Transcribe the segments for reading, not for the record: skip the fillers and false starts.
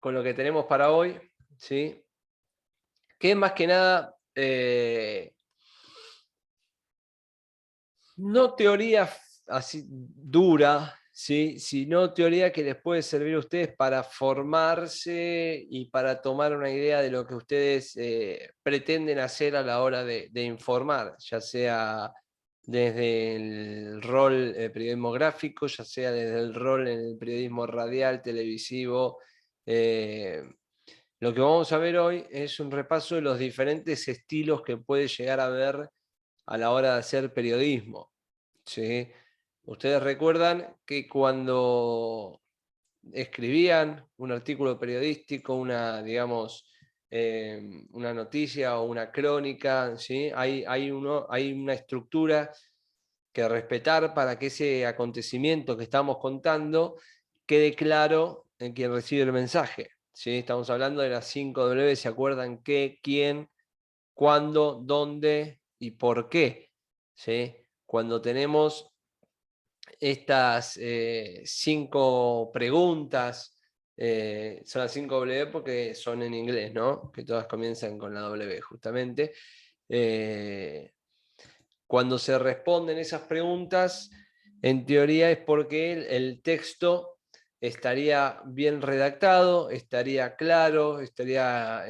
con lo que tenemos para hoy, ¿sí? Que es más que nada, no teoría así dura, ¿sí? Sino teoría que les puede servir a ustedes para formarse y para tomar una idea de lo que ustedes pretenden hacer a la hora de informar, ya sea desde el rol periodismo gráfico, ya sea desde el rol en el periodismo radial, televisivo. eh, lo que vamos a ver hoy es un repaso de los diferentes estilos que puede llegar a haber a la hora de hacer periodismo, ¿sí? Ustedes recuerdan que cuando escribían un artículo periodístico, digamos, una noticia o una crónica, ¿sí? Hay una estructura que respetar para que ese acontecimiento que estamos contando quede claro en quien recibe el mensaje, ¿sí? Estamos hablando de las 5 W, ¿se acuerdan qué, quién, cuándo, dónde y por qué? ¿Sí? Cuando tenemos estas 5 preguntas, son las 5 W porque son en inglés, ¿no? Que todas comienzan con la W, justamente. Cuando se responden esas preguntas, en teoría es porque el texto estaría bien redactado, estaría claro, estaría,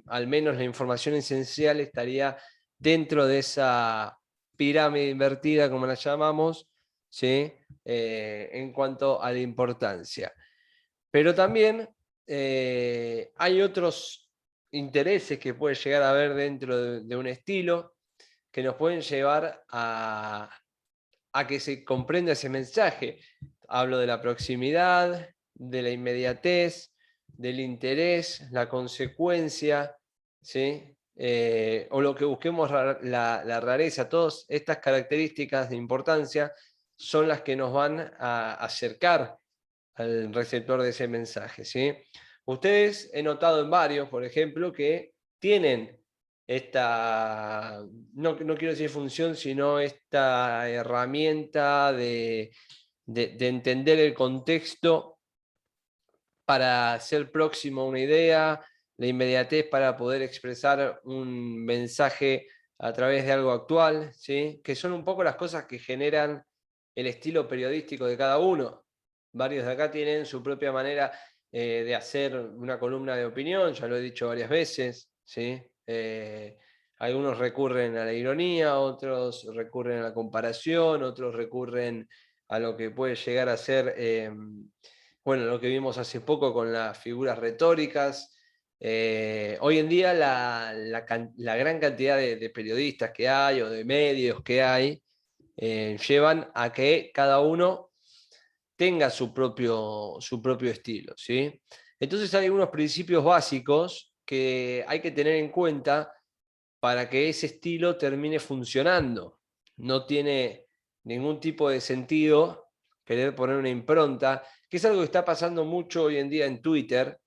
al menos la información esencial estaría dentro de esa pirámide invertida, como la llamamos, ¿sí? En cuanto a la importancia. Pero también hay otros intereses que puede llegar a haber dentro de un estilo que nos pueden llevar a que se comprenda ese mensaje. Hablo de la proximidad, de la inmediatez, del interés, la consecuencia, ¿sí? O lo que busquemos, la rareza. Todas estas características de importancia son las que nos van a acercar al receptor de ese mensaje, ¿sí? Ustedes he notado en varios, por ejemplo, que tienen esta, no quiero decir función, sino esta herramienta de entender el contexto para ser próximo a una idea, la inmediatez para poder expresar un mensaje a través de algo actual, ¿sí? Que son un poco las cosas que generan el estilo periodístico de cada uno. Varios de acá tienen su propia manera de hacer una columna de opinión, ya lo he dicho varias veces, ¿sí? Algunos recurren a la ironía, otros recurren a la comparación, otros recurren a lo que puede llegar a ser, bueno, lo que vimos hace poco con las figuras retóricas. Hoy en día la gran cantidad de periodistas que hay o de medios que hay llevan a que cada uno tenga su propio estilo, ¿sí? Entonces hay unos principios básicos que hay que tener en cuenta para que ese estilo termine funcionando. No tiene ningún tipo de sentido querer poner una impronta, que es algo que está pasando mucho hoy en día en Twitter.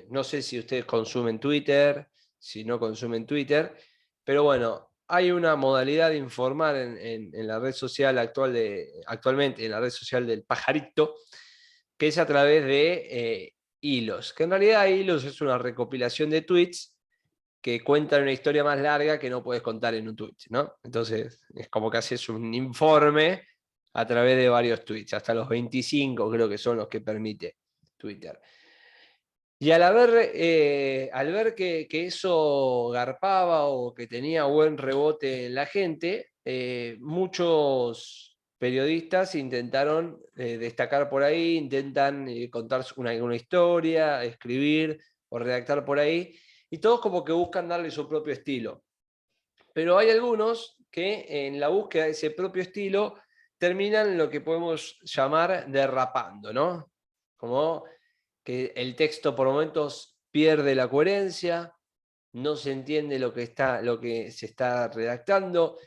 No sé si ustedes consumen Twitter, si no consumen Twitter, pero bueno, hay una modalidad de informar en la red social actualmente, en la red social del pajarito, que es a través de hilos, que en realidad hilos es una recopilación de tweets que cuentan una historia más larga que no puedes contar en un tweet, ¿no? Entonces, es como que haces un informe a través de varios tweets, hasta los 25 creo que son los que permite Twitter. Y al ver que eso garpaba o que tenía buen rebote en la gente, muchos periodistas intentaron destacar por ahí, intentan contar alguna historia, escribir o redactar por ahí, y todos como que buscan darle su propio estilo. Pero hay algunos que en la búsqueda de ese propio estilo terminan lo que podemos llamar derrapando, ¿no? Como que el texto por momentos pierde la coherencia, no se entiende lo que se está redactando.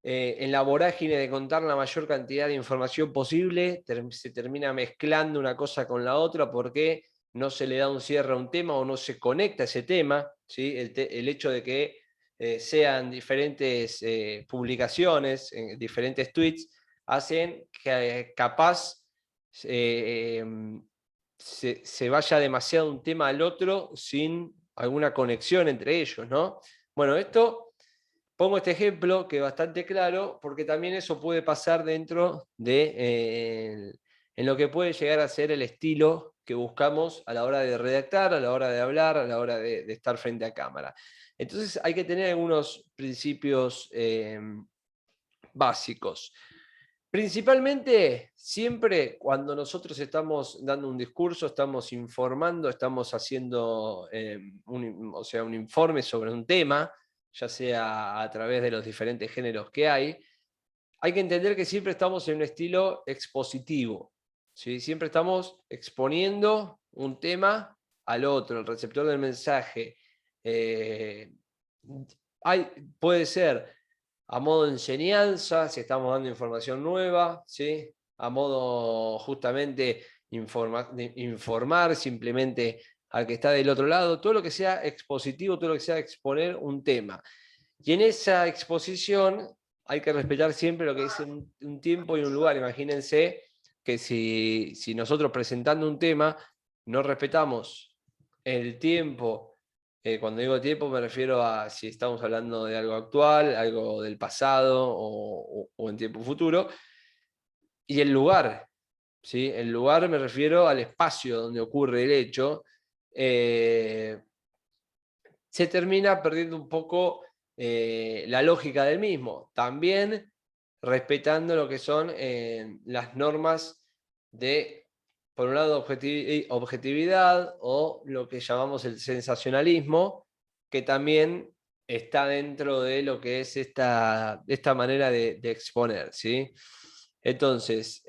En la vorágine de contar la mayor cantidad de información posible, se termina mezclando una cosa con la otra porque no se le da un cierre a un tema o no se conecta ese tema, ¿sí? El hecho de que sean diferentes publicaciones, diferentes tweets, hacen que capaz eh, se vaya demasiado un tema al otro sin alguna conexión entre ellos, ¿no? Bueno, pongo este ejemplo que es bastante claro, porque también eso puede pasar dentro de en lo que puede llegar a ser el estilo que buscamos a la hora de redactar, a la hora de hablar, a la hora de estar frente a cámara. Entonces hay que tener algunos principios básicos. Principalmente, siempre cuando nosotros estamos dando un discurso, estamos informando, estamos haciendo un informe sobre un tema, ya sea a través de los diferentes géneros que hay que entender que siempre estamos en un estilo expositivo. ¿Sí? Siempre estamos exponiendo un tema al otro, el receptor del mensaje. Eh, puede ser a modo de enseñanza, si estamos dando información nueva, ¿sí? A modo justamente informar simplemente al que está del otro lado, todo lo que sea expositivo, todo lo que sea exponer un tema. Y en esa exposición hay que respetar siempre lo que es un tiempo y un lugar. Imagínense que si nosotros presentando un tema no respetamos el tiempo, cuando digo tiempo me refiero a si estamos hablando de algo actual, algo del pasado o en tiempo futuro, y el lugar, ¿sí? El lugar me refiero al espacio donde ocurre el hecho, se termina perdiendo un poco la lógica del mismo. También respetando lo que son las normas de, por un lado, objetividad o lo que llamamos el sensacionalismo, que también está dentro de lo que es esta manera de exponer, ¿sí? Entonces,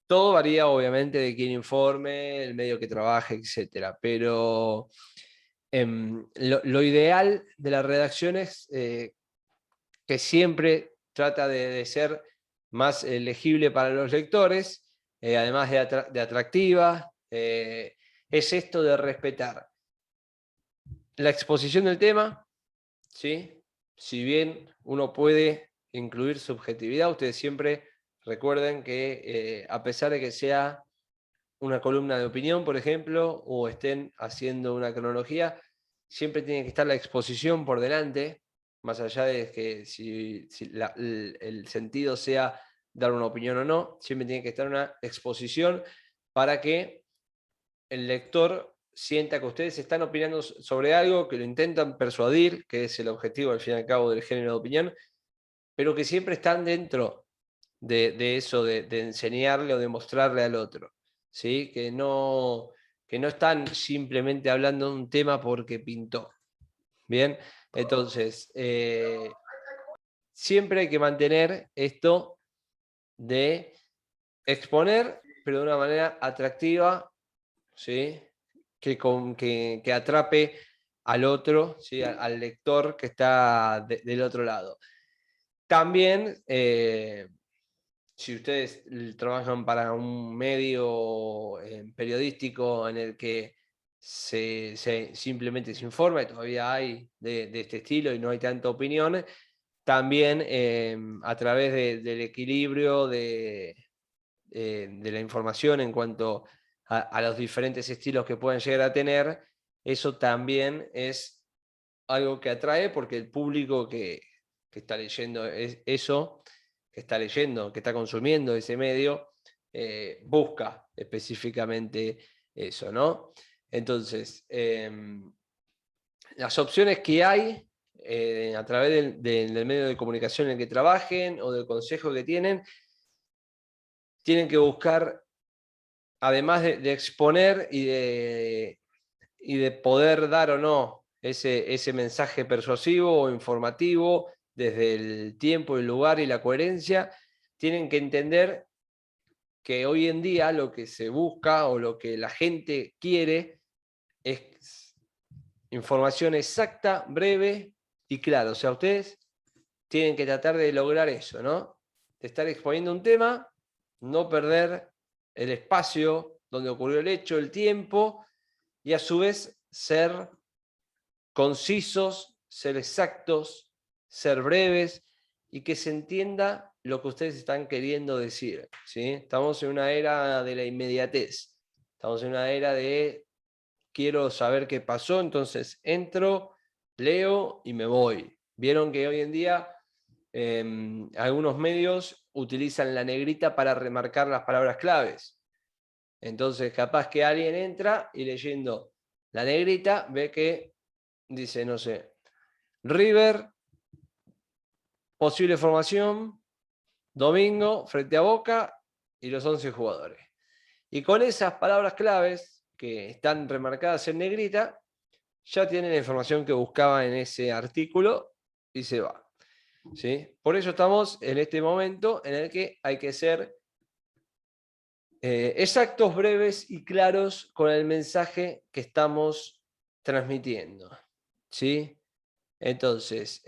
todo varía obviamente de quién informe, el medio que trabaje, etcétera, pero lo ideal de la redacción es que siempre trata de ser más legible para los lectores, además de atractiva, es esto de respetar la exposición del tema, ¿sí? Si bien uno puede incluir subjetividad, ustedes siempre recuerden que a pesar de que sea una columna de opinión, por ejemplo, o estén haciendo una cronología, siempre tiene que estar la exposición por delante, más allá de que si el sentido sea dar una opinión o no, siempre tiene que estar una exposición para que el lector sienta que ustedes están opinando sobre algo, que lo intentan persuadir, que es el objetivo al fin y al cabo del género de opinión, pero que siempre están dentro de eso, de enseñarle o de mostrarle al otro, ¿sí? Que no están simplemente hablando de un tema porque pintó. Bien, entonces, siempre hay que mantener esto de exponer, pero de una manera atractiva, ¿sí? Que atrape al otro, ¿sí? Al lector que está del otro lado. También, si ustedes trabajan para un medio periodístico en el que simplemente se informa, y todavía hay de este estilo y no hay tanta opinión, también a través del equilibrio de la información en cuanto a los diferentes estilos que pueden llegar a tener, eso también es algo que atrae porque el público que está leyendo eso, que está leyendo, que está consumiendo ese medio, busca específicamente eso, ¿no? Entonces, las opciones que hay a través del medio de comunicación en el que trabajen o del consejo que tienen que buscar, además de exponer y de poder dar o no ese mensaje persuasivo o informativo desde el tiempo, el lugar y la coherencia, tienen que entender que hoy en día lo que se busca o lo que la gente quiere es información exacta, breve y clara. O sea, ustedes tienen que tratar de lograr eso, ¿no? De estar exponiendo un tema, no perder el espacio donde ocurrió el hecho, el tiempo, y a su vez ser concisos, ser exactos, ser breves y que se entienda lo que ustedes están queriendo decir, ¿sí? Estamos en una era de la inmediatez. Estamos en una era de quiero saber qué pasó, entonces entro, leo y me voy. Vieron que hoy en día algunos medios utilizan la negrita para remarcar las palabras claves. Entonces, capaz que alguien entra y leyendo la negrita ve que dice, no sé, River, posible formación, domingo, frente a Boca y los 11 jugadores. Y con esas palabras claves que están remarcadas en negrita, ya tienen la información que buscaba en ese artículo y se va. ¿Sí? Por eso estamos en este momento en el que hay que ser exactos, breves y claros con el mensaje que estamos transmitiendo. ¿Sí? Entonces,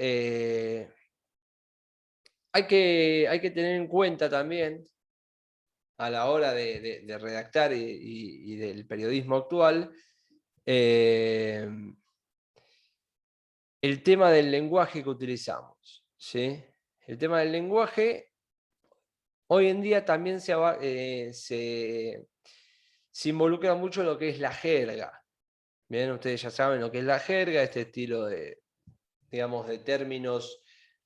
hay que tener en cuenta también a la hora de redactar y del periodismo actual, el tema del lenguaje que utilizamos. ¿Sí? El tema del lenguaje hoy en día también se involucra mucho lo que es la jerga. Bien, ustedes ya saben lo que es la jerga, este estilo digamos, de términos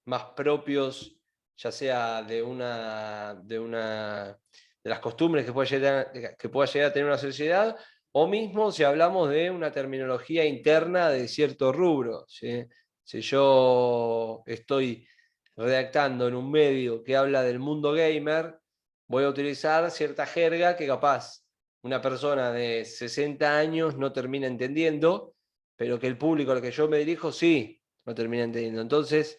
más propios, ya sea de las costumbres que pueda llegar a tener una sociedad, o mismo si hablamos de una terminología interna de cierto rubro. ¿Sí? Si yo estoy redactando en un medio que habla del mundo gamer, voy a utilizar cierta jerga que capaz una persona de 60 años no termina entendiendo, pero que el público al que yo me dirijo sí lo termina entendiendo. Entonces,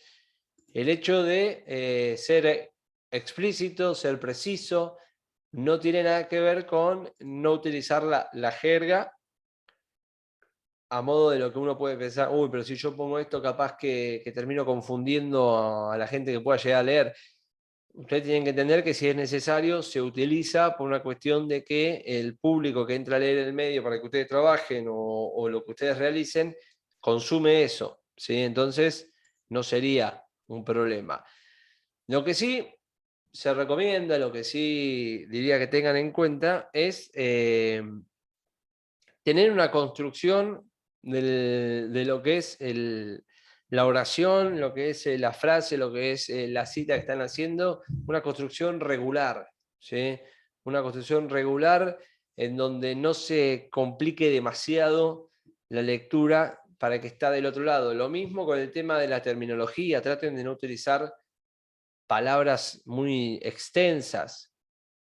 el hecho de ser explícito, ser preciso, no tiene nada que ver con no utilizar la jerga a modo de lo que uno puede pensar, uy, pero si yo pongo esto, capaz que termino confundiendo a la gente que pueda llegar a leer. Ustedes tienen que entender que si es necesario, se utiliza por una cuestión de que el público que entra a leer el medio para que ustedes trabajen o lo que ustedes realicen, consume eso. ¿Sí? Entonces, no sería un problema. Lo que sí se recomienda, lo que sí diría que tengan en cuenta es tener una construcción de lo que es la oración, lo que es la frase, lo que es la cita que están haciendo, una construcción regular, ¿sí? Una construcción regular en donde no se complique demasiado la lectura para que está del otro lado. Lo mismo con el tema de la terminología, traten de no utilizar palabras muy extensas,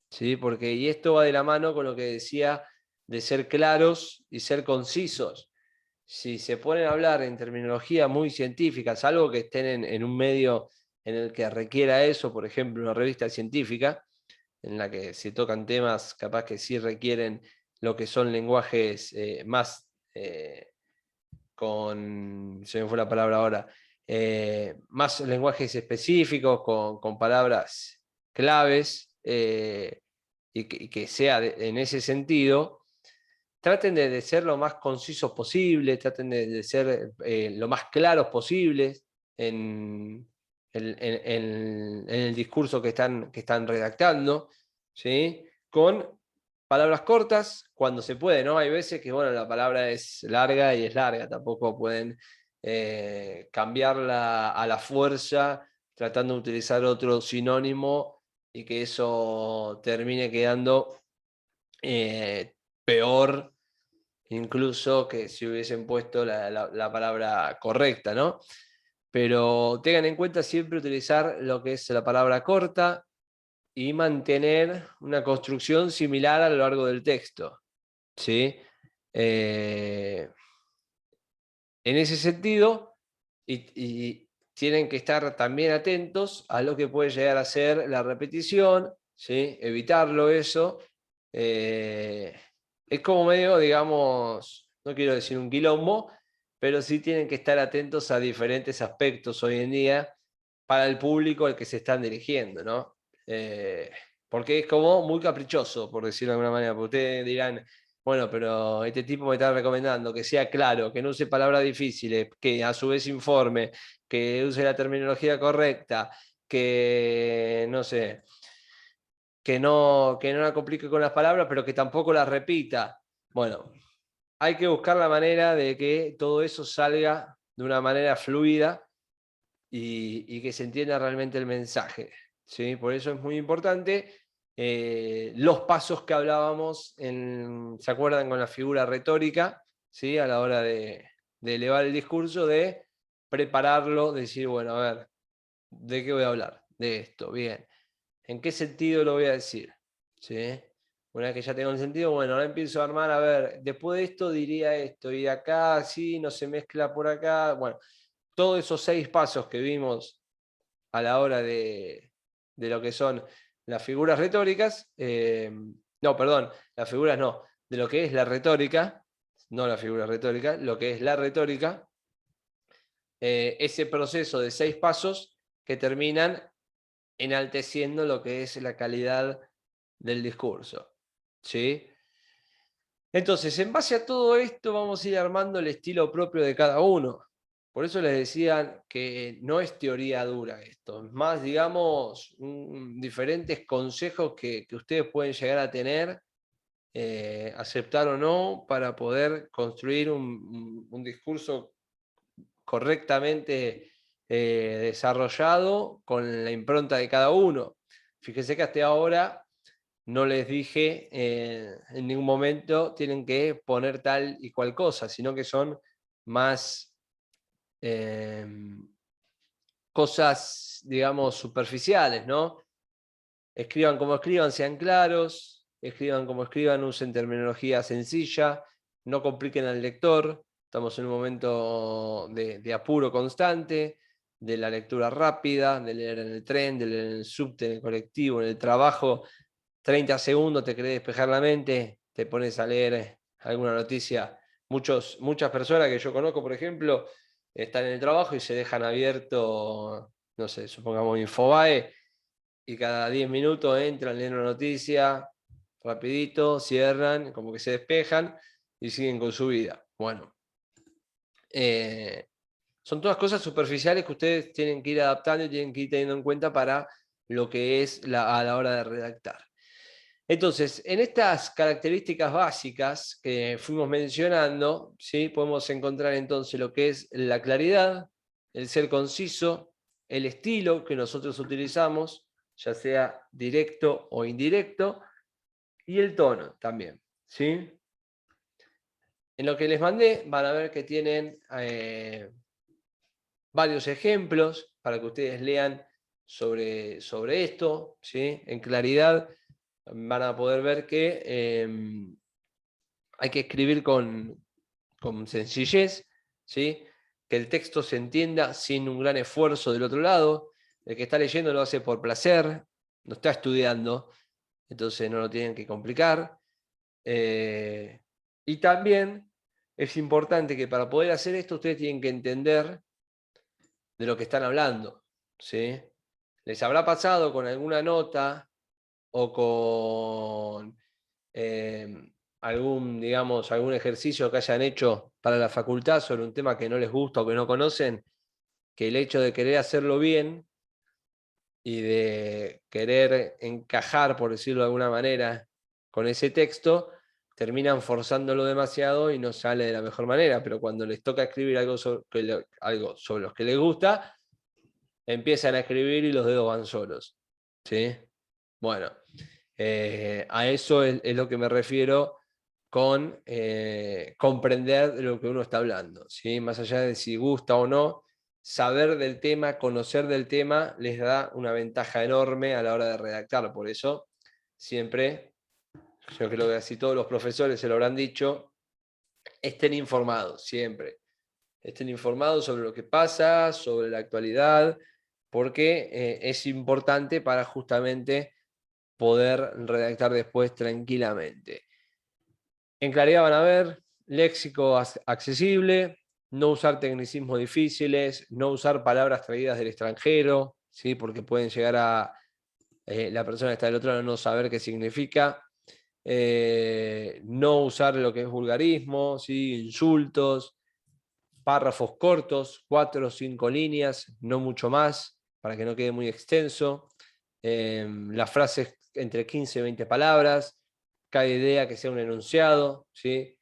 ¿sí? Porque, y esto va de la mano con lo que decía de ser claros y ser concisos. Si se ponen a hablar en terminología muy científica, salvo que estén en un medio en el que requiera eso, por ejemplo, una revista científica, en la que se tocan temas capaz que sí requieren lo que son lenguajes más se me fue la palabra ahora, más lenguajes específicos, con palabras claves, y que sea en ese sentido, traten de ser lo más concisos posible, traten de ser lo más claros posibles en el discurso que están redactando, ¿sí? Con palabras cortas, cuando se puede, ¿no? Hay veces que, bueno, la palabra es larga y es larga, tampoco pueden cambiarla a la fuerza, tratando de utilizar otro sinónimo y que eso termine quedando peor incluso que si hubiesen puesto la palabra correcta, ¿no? Pero tengan en cuenta siempre utilizar lo que es la palabra corta y mantener una construcción similar a lo largo del texto, ¿sí? En ese sentido, y tienen que estar también atentos a lo que puede llegar a ser la repetición, ¿sí? Evitarlo eso. Es como medio, digamos, no quiero decir un quilombo, pero sí tienen que estar atentos a diferentes aspectos hoy en día para el público al que se están dirigiendo, ¿no? Porque es como muy caprichoso, por decirlo de alguna manera, porque ustedes dirán, bueno, pero este tipo me está recomendando que sea claro, que no use palabras difíciles, que a su vez informe, que use la terminología correcta, que, no sé, que no la complique con las palabras, pero que tampoco las repita. Bueno, hay que buscar la manera de que todo eso salga de una manera fluida y que se entienda realmente el mensaje, ¿sí? Por eso es muy importante los pasos que hablábamos, ¿se acuerdan con la figura retórica? ¿Sí? A la hora de elevar el discurso, de prepararlo, decir, bueno, a ver, ¿de qué voy a hablar? De esto, bien. ¿En qué sentido lo voy a decir? ¿Sí? Una vez que ya tengo el sentido, bueno, ahora empiezo a armar, a ver, después de esto diría esto, y acá sí, no se mezcla por acá. Bueno, todos esos 6 pasos que vimos a la hora de lo que son las figuras retóricas, no, perdón, las figuras no, de lo que es la retórica, no la figura retórica, lo que es la retórica, ese proceso de 6 pasos que terminan enalteciendo lo que es la calidad del discurso. ¿Sí? Entonces, en base a todo esto, vamos a ir armando el estilo propio de cada uno. Por eso les decía que no es teoría dura esto, es más, digamos, diferentes consejos que ustedes pueden llegar a tener, aceptar o no, para poder construir un discurso correctamente desarrollado con la impronta de cada uno. Fíjense que hasta ahora no les dije en ningún momento tienen que poner tal y cual cosa, sino que son más cosas, digamos, superficiales, ¿no? Escriban como escriban, sean claros, escriban como escriban, usen terminología sencilla, no compliquen al lector. Estamos en un momento de apuro constante, de la lectura rápida, de leer en el tren, de leer en el subte, en el colectivo, en el trabajo. 30 segundos te querés despejar la mente, te pones a leer alguna noticia. Muchas personas que yo conozco, por ejemplo, están en el trabajo y se dejan abierto, no sé, supongamos Infobae, y cada 10 minutos entran, leen una noticia, rapidito, cierran, como que se despejan y siguen con su vida. Bueno, son todas cosas superficiales que ustedes tienen que ir adaptando y tienen que ir teniendo en cuenta para lo que es a la hora de redactar. Entonces, en estas características básicas que fuimos mencionando, ¿sí? Podemos encontrar entonces lo que es la claridad, el ser conciso, el estilo que nosotros utilizamos, ya sea directo o indirecto, y el tono también, ¿sí? En lo que les mandé van a ver que tienen varios ejemplos para que ustedes lean sobre esto, ¿sí? En claridad van a poder ver que hay que escribir con sencillez, ¿sí? Que el texto se entienda sin un gran esfuerzo del otro lado. El que está leyendo lo hace por placer, no está estudiando, entonces no lo tienen que complicar. Y también es importante que para poder hacer esto ustedes tienen que entender de lo que están hablando, ¿sí? Les habrá pasado con alguna nota o con algún ejercicio que hayan hecho para la facultad sobre un tema que no les gusta o que no conocen, que el hecho de querer hacerlo bien y de querer encajar, por decirlo de alguna manera, con ese texto, terminan forzándolo demasiado y no sale de la mejor manera, pero cuando les toca escribir algo sobre los que les gusta, empiezan a escribir y los dedos van solos, ¿sí? Bueno, a eso es lo que me refiero con comprender de lo que uno está hablando, ¿sí? Más allá de si gusta o no, saber del tema, conocer del tema, les da una ventaja enorme a la hora de redactar. Por eso, siempre, yo creo que así todos los profesores se lo habrán dicho, estén informados, siempre. Estén informados sobre lo que pasa, sobre la actualidad, porque es importante para justamente poder redactar después tranquilamente. En claridad van a ver léxico accesible, no usar tecnicismos difíciles, no usar palabras traídas del extranjero, ¿sí? Porque pueden llegar a la persona que está del otro lado no saber qué significa. No usar lo que es vulgarismo, ¿sí? Insultos, párrafos cortos, 4 o 5 líneas, no mucho más, para que no quede muy extenso. Las frases entre 15 y 20 palabras, cada idea que sea un enunciado, ¿sí?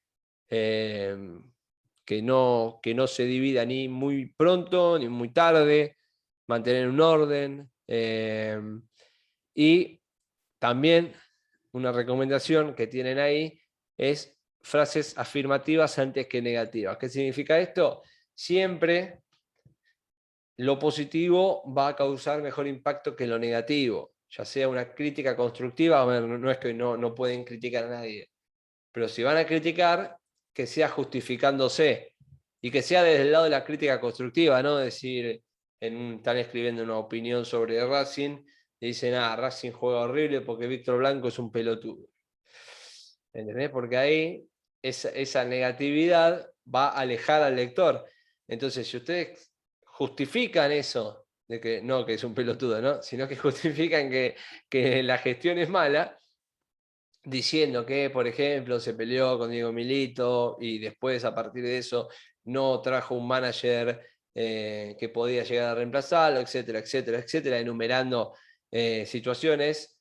Que no se divida ni muy pronto ni muy tarde, mantener un orden. Y también una recomendación que tienen ahí es frases afirmativas antes que negativas. ¿Qué significa esto? Siempre lo positivo va a causar mejor impacto que lo negativo, ya sea una crítica constructiva, bueno, no es que no pueden criticar a nadie, pero si van a criticar, que sea justificándose y que sea desde el lado de la crítica constructiva, no decir, están escribiendo una opinión sobre Racing y dicen, Racing juega horrible porque Víctor Blanco es un pelotudo. ¿Entendés? Porque ahí esa negatividad va a alejar al lector. Entonces, si ustedes justifican eso, de que no, que es un pelotudo, ¿no? Sino que justifican que la gestión es mala, diciendo que, por ejemplo, se peleó con Diego Milito y después, a partir de eso, no trajo un manager que podía llegar a reemplazarlo, etcétera, etcétera, etcétera, enumerando situaciones.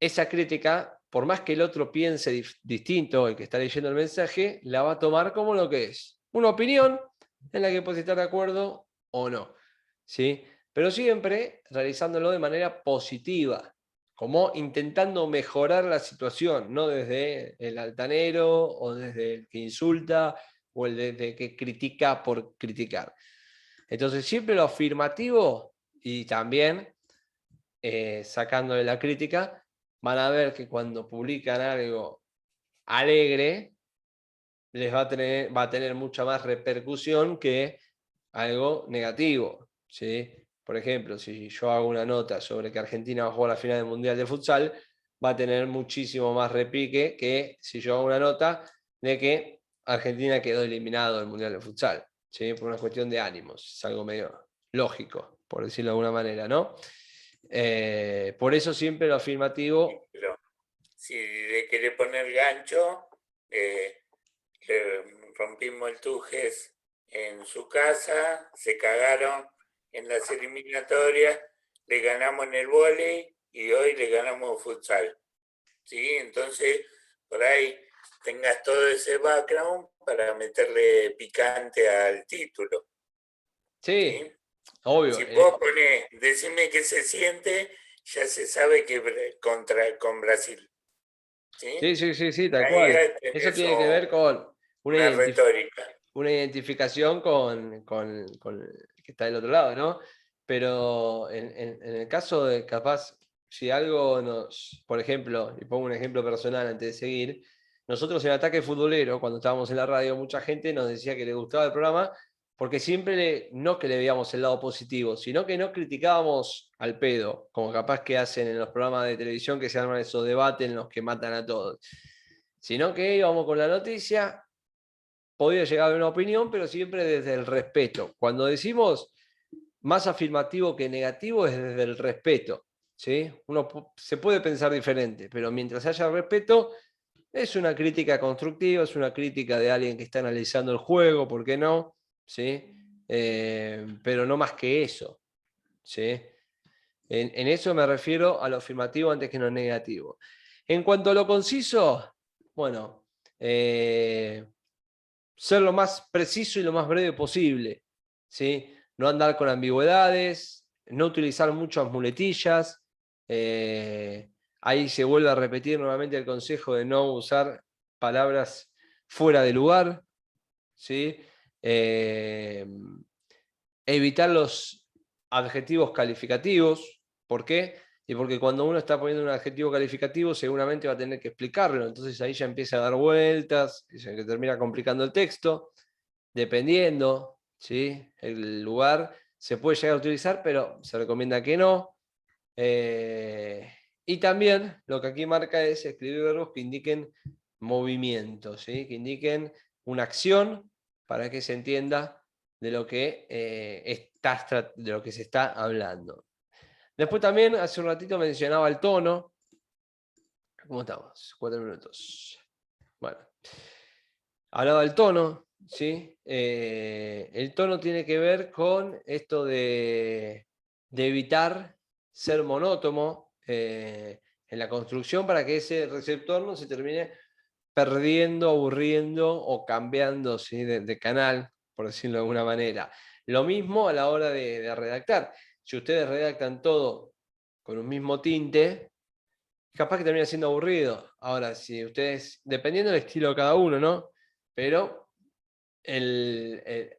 Esa crítica, por más que el otro piense distinto, el que está leyendo el mensaje, la va a tomar como lo que es, una opinión en la que puede estar de acuerdo o no, ¿sí? Pero siempre realizándolo de manera positiva, como intentando mejorar la situación, no desde el altanero o desde el que insulta o el desde que critica por criticar. Entonces siempre lo afirmativo y también sacando de la crítica, van a ver que cuando publican algo alegre, les va a tener mucha más repercusión que algo negativo, ¿sí? Por ejemplo, si yo hago una nota sobre que Argentina va a jugar la final del Mundial de Futsal, va a tener muchísimo más repique que si yo hago una nota de que Argentina quedó eliminado del Mundial de Futsal, ¿sí? Por una cuestión de ánimos, es algo medio lógico, por decirlo de alguna manera, ¿no? Por eso siempre lo afirmativo. Si le quiere poner gancho, le rompimos el Tujes en su casa, se cagaron en las eliminatorias, le ganamos en el vóley y hoy le ganamos futsal. ¿Sí? Entonces, por ahí tengas todo ese background para meterle picante al título. Sí, ¿sí? obvio. Si vos ponés, decime qué se siente, ya se sabe que con Brasil. Sí, sí, sí, sí, tal cual. Eso tiene que ver con una retórica. Una identificación con el que está del otro lado, ¿no? Pero en el caso de capaz, si algo por ejemplo, y pongo un ejemplo personal antes de seguir, nosotros en Ataque Futbolero, cuando estábamos en la radio, mucha gente nos decía que le gustaba el programa porque siempre no que le veíamos el lado positivo, sino que no criticábamos al pedo, como capaz que hacen en los programas de televisión que se arman esos debates en los que matan a todos, sino que íbamos con la noticia, podía llegar a haber una opinión, pero siempre desde el respeto. Cuando decimos más afirmativo que negativo es desde el respeto, ¿sí? Uno se puede pensar diferente, pero mientras haya respeto, es una crítica constructiva, es una crítica de alguien que está analizando el juego, ¿por qué no? ¿Sí? Pero no más que eso, ¿sí? En eso me refiero a lo afirmativo antes que lo negativo. En cuanto a lo conciso, bueno, ser lo más preciso y lo más breve posible, ¿sí? No andar con ambigüedades, no utilizar muchas muletillas. Ahí se vuelve a repetir nuevamente el consejo de no usar palabras fuera de lugar, ¿sí? Evitar los adjetivos calificativos. ¿Por qué? Y porque cuando uno está poniendo un adjetivo calificativo, seguramente va a tener que explicarlo. Entonces ahí ya empieza a dar vueltas, y se termina complicando el texto. Dependiendo, ¿sí? El lugar se puede llegar a utilizar, pero se recomienda que no. Y también lo que aquí marca es escribir verbos que indiquen movimiento, ¿sí? Que indiquen una acción para que se entienda de lo que, de lo que se está hablando. Después también, hace un ratito mencionaba el tono. ¿Cómo estamos? 4 minutos. Bueno. Hablaba del tono, ¿sí? El tono tiene que ver con esto de evitar ser monótono, en la construcción para que ese receptor no se termine perdiendo, aburriendo o cambiando, ¿sí?, de canal, por decirlo de alguna manera. Lo mismo a la hora de redactar. Si ustedes redactan todo con un mismo tinte, capaz que termina siendo aburrido. Ahora, si ustedes, dependiendo del estilo de cada uno, ¿no? Pero el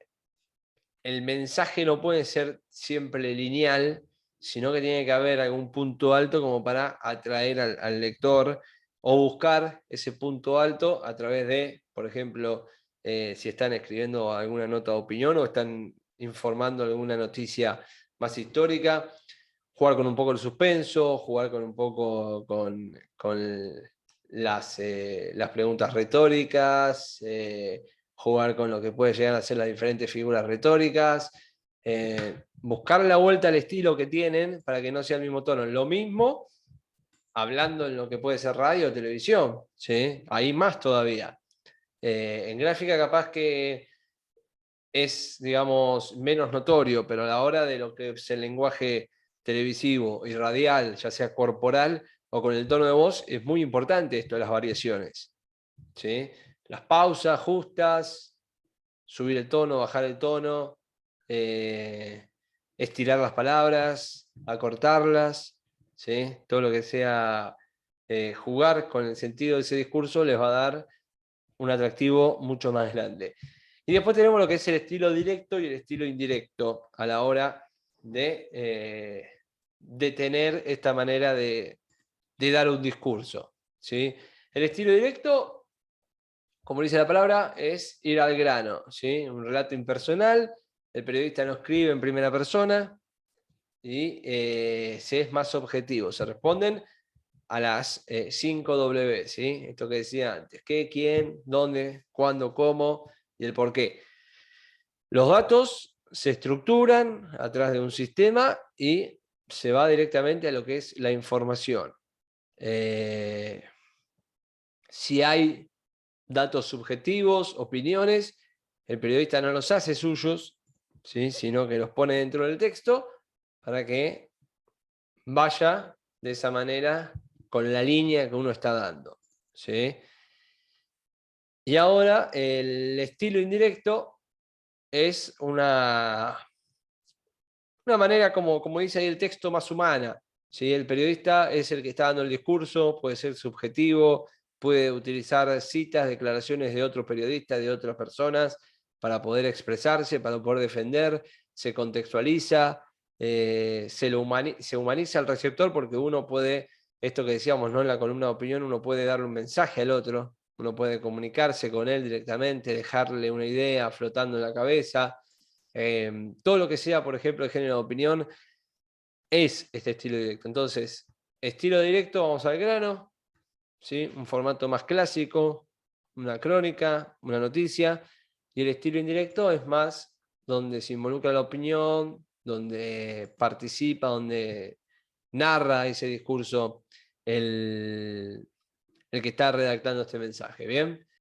mensaje no puede ser siempre lineal, sino que tiene que haber algún punto alto como para atraer al lector o buscar ese punto alto a través de, por ejemplo, si están escribiendo alguna nota de opinión o están informando alguna noticia más histórica, jugar con un poco el suspenso, jugar con un poco con las preguntas retóricas, jugar con lo que puede llegar a ser las diferentes figuras retóricas, buscar la vuelta al estilo que tienen para que no sea el mismo tono. Lo mismo hablando en lo que puede ser radio o televisión, ¿sí? Ahí más todavía. En gráfica capaz que es, digamos, menos notorio, pero a la hora de lo que es el lenguaje televisivo y radial, ya sea corporal o con el tono de voz, es muy importante esto de las variaciones, ¿sí? Las pausas justas, subir el tono, bajar el tono, estirar las palabras, acortarlas, ¿sí? Todo lo que sea jugar con el sentido de ese discurso les va a dar un atractivo mucho más grande. Y después tenemos lo que es el estilo directo y el estilo indirecto a la hora de tener esta manera de dar un discurso, ¿sí? El estilo directo, como dice la palabra, es ir al grano, ¿sí? Un relato impersonal, el periodista no escribe en primera persona y se es más objetivo, se responden a las 5 W, ¿sí? Esto que decía antes, qué, quién, dónde, cuándo, cómo y el por qué. Los datos se estructuran a través de un sistema y se va directamente a lo que es la información. Si hay datos subjetivos, opiniones, el periodista no los hace suyos, ¿sí?, sino que los pone dentro del texto para que vaya de esa manera con la línea que uno está dando, ¿sí? Y ahora el estilo indirecto es una manera, como dice ahí el texto, más humana, ¿sí? El periodista es el que está dando el discurso, puede ser subjetivo, puede utilizar citas, declaraciones de otros periodistas, de otras personas, para poder expresarse, para poder defender, se contextualiza, se humaniza al receptor, porque uno puede, esto que decíamos, ¿no?, en la columna de opinión, uno puede darle un mensaje al otro, uno puede comunicarse con él directamente, dejarle una idea flotando en la cabeza. Todo lo que sea, por ejemplo, el género de opinión, es este estilo directo. Entonces, estilo directo, vamos al grano, ¿sí? Un formato más clásico, una crónica, una noticia, y el estilo indirecto es más donde se involucra la opinión, donde participa, donde narra ese discurso el que está redactando este mensaje, ¿bien?